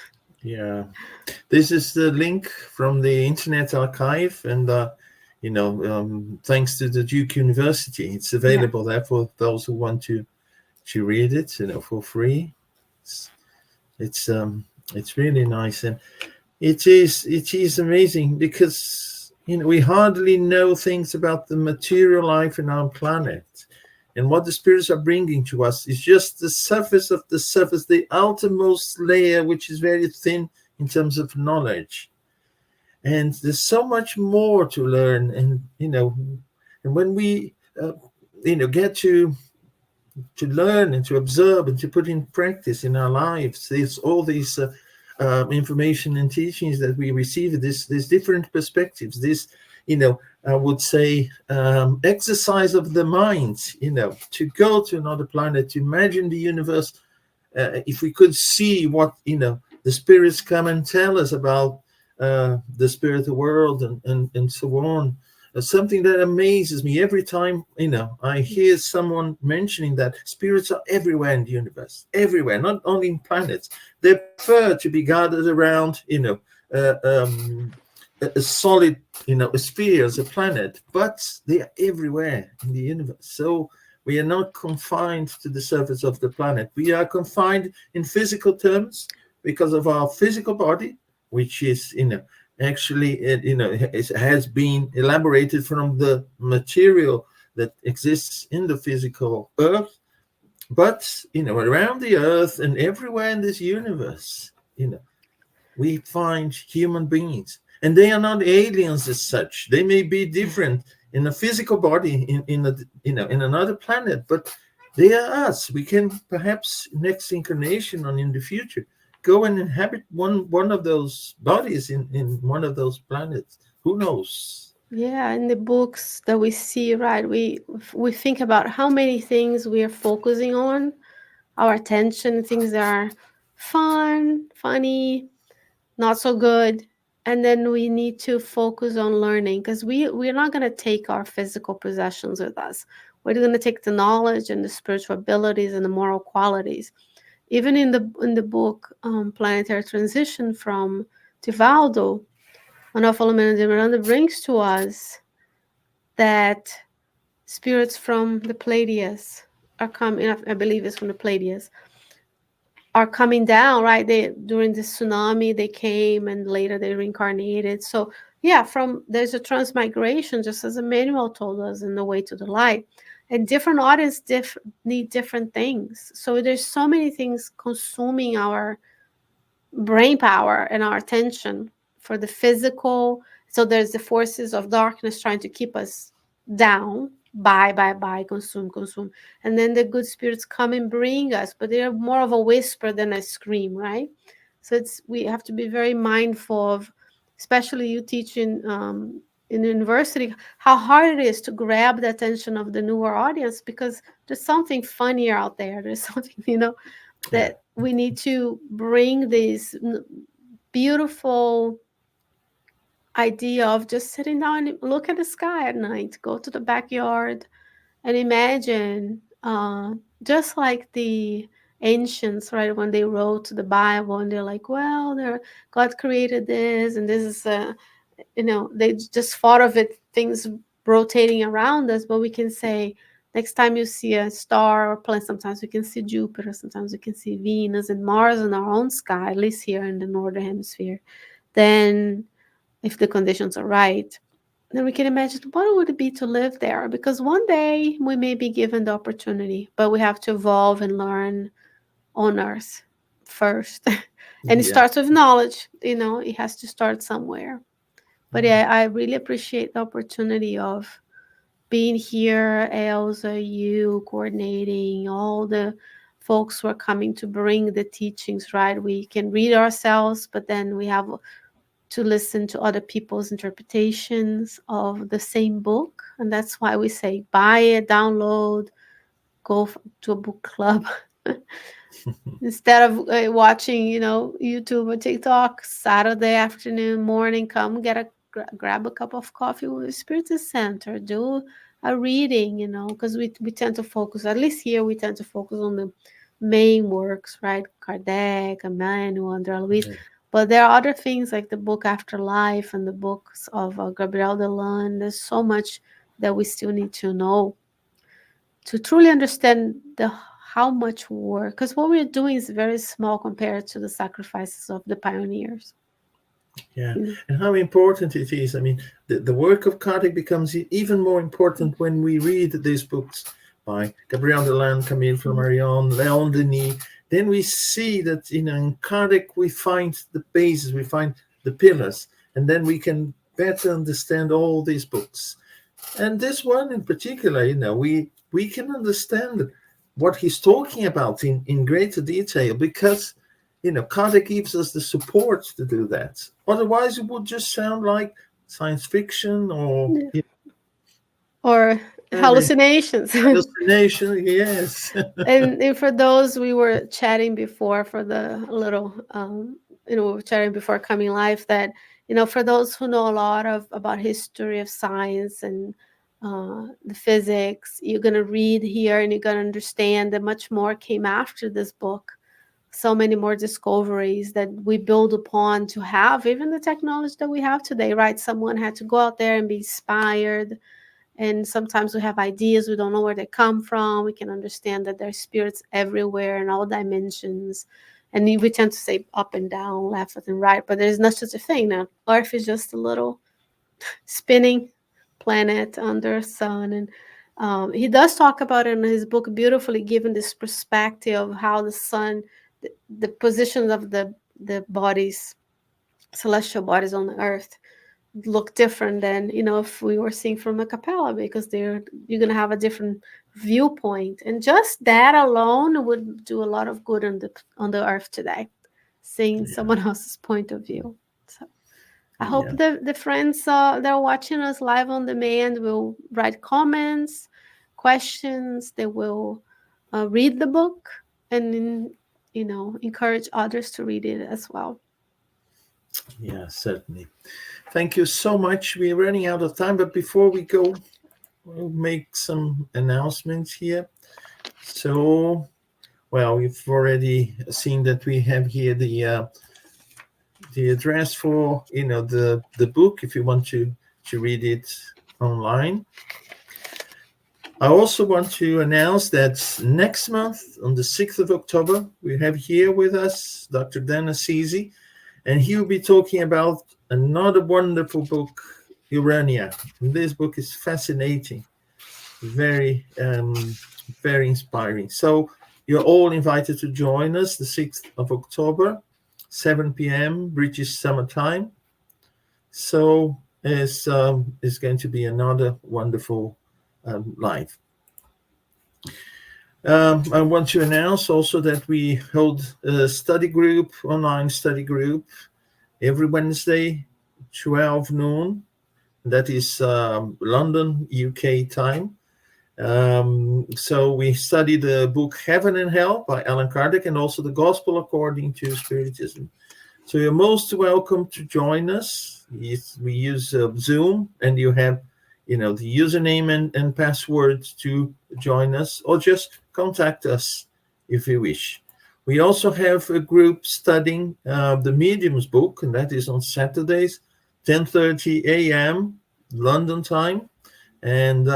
Yeah, this is the link from the Internet Archive, and thanks to the Duke University, it's Yeah. available there for those who want to read it, for free. It's it's, um, it's really nice, and it is amazing because we hardly know things about the material life in our planet. And what the spirits are bringing to us is just the surface of the surface, the outermost layer, which is very thin in terms of knowledge. And there's so much more to learn. And when we, get to learn and to observe and to put in practice in our lives, there's all these information and teachings that we receive. There's different perspectives. I would say, exercise of the mind, to go to another planet, to imagine the universe. If we could see what, the spirits come and tell us about the spirit world and so on. Something that amazes me every time, I hear someone mentioning that spirits are everywhere in the universe, everywhere, not only in planets. They prefer to be gathered around, uh, um, a solid, a sphere as a planet, but they are everywhere in the universe. So we are not confined to the surface of the planet. We are confined in physical terms because of our physical body, which is, actually, it has been elaborated from the material that exists in the physical earth. But, around the earth and everywhere in this universe, we find human beings. And they are not aliens as such. They may be different in a physical body in another planet, but they are us. We can perhaps next incarnation or in the future go and inhabit one of those bodies in one of those planets. Who knows? Yeah, in the books that we see, right, we think about how many things we are focusing on, our attention, things that are fun, funny, not so good, and then we need to focus on learning, because we're not going to take our physical possessions with us. We're going to take the knowledge and the spiritual abilities and the moral qualities. Even in the book, Planetary Transition from Tivaldo, Manuel Filomeno de Miranda brings to us that spirits from the Pleiades are coming. I believe it's from the Pleiades, are coming down, right? They, during the tsunami, they came and later they reincarnated. So yeah, there's a transmigration, just as Emmanuel told us in The Way to the Light. And different audience need different things. So there's so many things consuming our brain power and our attention for the physical. So there's the forces of darkness trying to keep us down. Buy, consume. And then the good spirits come and bring us, but they're more of a whisper than a scream, right? So we have to be very mindful of, especially you teaching in university, how hard it is to grab the attention of the newer audience, because there's something funnier out there. There's something, Yeah. that we need to bring this beautiful idea of just sitting down and look at the sky at night, go to the backyard and imagine, just like the ancients, right? When they wrote the Bible and they're like, well, God created this and this is they just thought of it, things rotating around us. But we can say, next time you see a star or planet, sometimes we can see Jupiter, sometimes we can see Venus and Mars in our own sky, at least here in the northern hemisphere. Then, if the conditions are right, then we can imagine what would it be to live there, because one day we may be given the opportunity, but we have to evolve and learn on Earth first. And it Yeah. starts with knowledge. It has to start somewhere. But yeah, I really appreciate the opportunity of being here, Elsa, you coordinating, all the folks who are coming to bring the teachings, right? We can read ourselves, but then we have to listen to other people's interpretations of the same book. And that's why we say buy it, download, to a book club. Instead of watching, YouTube or TikTok, Saturday afternoon, morning, come grab a cup of coffee with the Spiritist Center, do a reading, because we tend to focus, at least here, we tend to focus on the main works, right? Kardec, Emmanuel, André Luiz. Yeah. But there are other things like the book Afterlife and the books of Gabriel Delan. There's so much that we still need to know to truly understand how much work, because what we're doing is very small compared to the sacrifices of the pioneers. Yeah, and how important it is. I mean, the work of Kardec becomes even more important when we read these books by Gabriel Delan, Camille, Flammarion, Léon Denis. Then we see that, in Kardec we find the basis, we find the pillars, and then we can better understand all these books. And this one in particular, we can understand what he's talking about in greater detail because, Kardec gives us the support to do that. Otherwise, it would just sound like science fiction or hallucinations. Hallucination, yes. and for those, we were chatting before for the little, we were chatting before coming live that, for those who know a lot about history of science and the physics, you're going to read here and you're going to understand that much more came after this book. So many more discoveries that we build upon to have even the technology that we have today, right? Someone had to go out there and be inspired. And sometimes we have ideas, we don't know where they come from. We can understand that there's spirits everywhere in all dimensions. And we tend to say up and down, left and right, but there's not such a thing now. Earth is just a little spinning planet under sun. And he does talk about it in his book beautifully, given this perspective of how the sun, the positions of the bodies, celestial bodies on the earth, look different than if we were seeing from a capella, because you're going to have a different viewpoint, and just that alone would do a lot of good on the earth today, seeing someone else's point of view. So I hope the friends that are watching us live on demand will write comments, questions. They will read the book and encourage others to read it as well. Yeah, certainly. Thank you so much. We're running out of time, but before we go, we'll make some announcements here. So, well, you've already seen that we have here the address for the book if you want to read it online. I also want to announce that next month, on the 6th of October, we have here with us Dr. Dan Assisi, and he will be talking about another wonderful book, Urania. And this book is fascinating, very, very inspiring. So you're all invited to join us the 6th of October, 7 p.m. British Summer Time. So it's going to be another wonderful live. I want to announce also that we hold a online study group, every Wednesday, 12 noon. That is London, UK time. So we study the book Heaven and Hell by Allan Kardec, and also the Gospel according to Spiritism. So you're most welcome to join us. We use Zoom, and you have the username and password to join us, or just contact us if you wish. We also have a group studying the Medium's book, and that is on Saturdays, 10:30 a.m. London time, and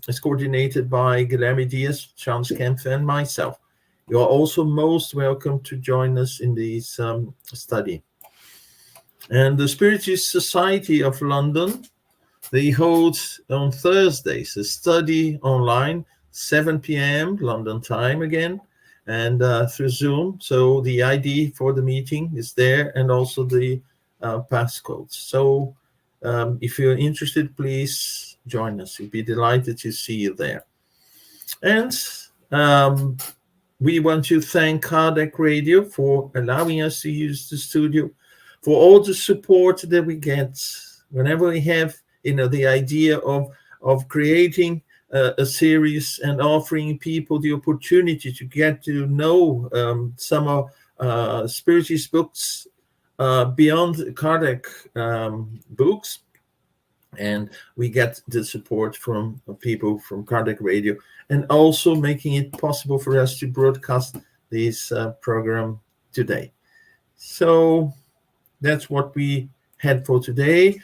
it's coordinated by Guilherme Dias, Charles Kempf, and myself. You are also most welcome to join us in this study. And the Spiritist Society of London, they hold on Thursdays a study online, 7 p.m. London time again, and through Zoom. So the ID for the meeting is there, and also the passcodes. So if you're interested, please join us. We'd be delighted to see you there. And we want to thank Kardec Radio for allowing us to use the studio for all the support that we get whenever we have, the idea of creating a series and offering people the opportunity to get to know some of Spiritist books beyond Kardec books. And we get the support from people from Kardec Radio, and also making it possible for us to broadcast this program today. So that's what we had for today.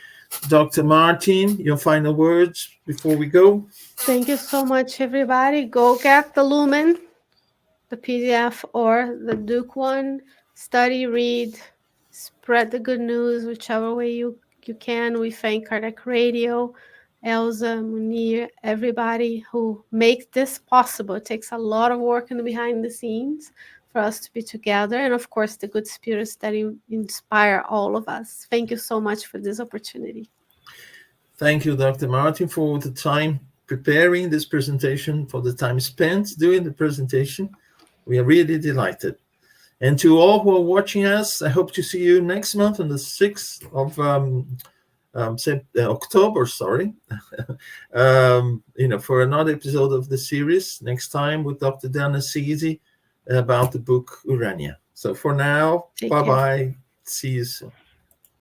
Dr. Martin, your final words before we go? Thank you so much, everybody. Go get the Lumen, the PDF or the Duke one. Study, read, spread the good news, whichever way you can. We thank Kardec Radio, Elsa, Munir, everybody who make this possible. It takes a lot of work in the behind the scenes for us to be together. And of course, the good spirits that inspire all of us. Thank you so much for this opportunity. Thank you, Dr. Martin, for the time preparing this presentation, for the time spent doing the presentation. We are really delighted. And to all who are watching us, I hope to see you next month on the 6th of October, for another episode of the series, next time with Dr. Dana Sisi about the book Urania. So for now, bye-bye. See you soon.